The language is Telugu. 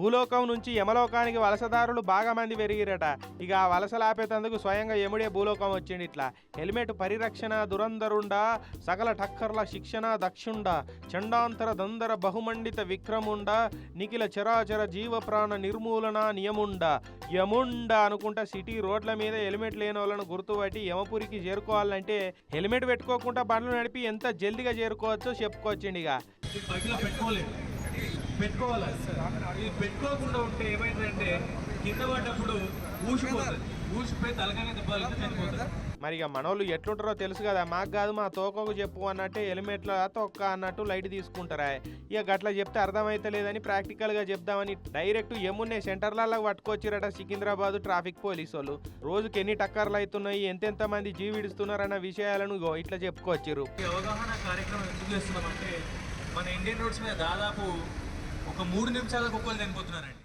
భూలోకం నుంచి యమలోకానికి వలసదారులు బాగా మంది పెరిగిరట. ఇక ఆ వలసలు ఆపేతందుకు స్వయంగా యముడే భూలోకం వచ్చిండు. ఇట్లా హెల్మెట్ పరిరక్షణ దురంధరుండా, సకల టక్కర్ల శిక్షణ దక్షుండ, చండాంతర దందర బహుమండిత విక్రముండ, నిఖిల చరాచర జీవ ప్రాణ నిర్మూలన నియముండ. యముండ అనుకుంటా సిటీ రోడ్ల మీద హెల్మెట్ లేని వాళ్ళను గుర్తుపట్టి యమపురికి చేరుకోవాలంటే హెల్మెట్ పెట్టుకోకుండా బండ్లు నడిపి ఎంత జల్దిగా చేరుకోవచ్చో చెప్పుకోవచ్చండి. ఇక పెట్టుకోవాలి. ఇది పెట్టుకోకుండా ఉంటే ఏమైందంటే కింద పడ్డప్పుడు ఊసిపోయి తలకాయ దెబ్బలు చనిపోతుంది. మరి ఇక మనోళ్ళు ఎట్లుంటారో తెలుసు కదా, మాకు కాదు మా తోకకు చెప్పు అన్నట్టే హెల్మెట్ల తొక్క అన్నట్టు లైట్ తీసుకుంటారా. ఇక గట్లా చెప్తే అర్థమైతే లేదని ప్రాక్టికల్గా చెప్దామని డైరెక్ట్ యమునే సెంటర్లలో పట్టుకొచ్చిరట సికింద్రాబాద్ ట్రాఫిక్ పోలీసు వాళ్ళు. రోజుకి ఎన్ని టక్కర్లు అవుతున్నాయి, ఎంతెంత మంది జీవిడుస్తున్నారన్న విషయాలను ఇట్లా చెప్పుకొచ్చిర్రు. అవగాహన కార్యక్రమం ఎందుకు చేస్తున్నామంటే మన ఇండియన్ రోడ్స్ మీద దాదాపు ఒక 3 నిమిషాలకు ఒక్కరు చనిపోతున్నారండి.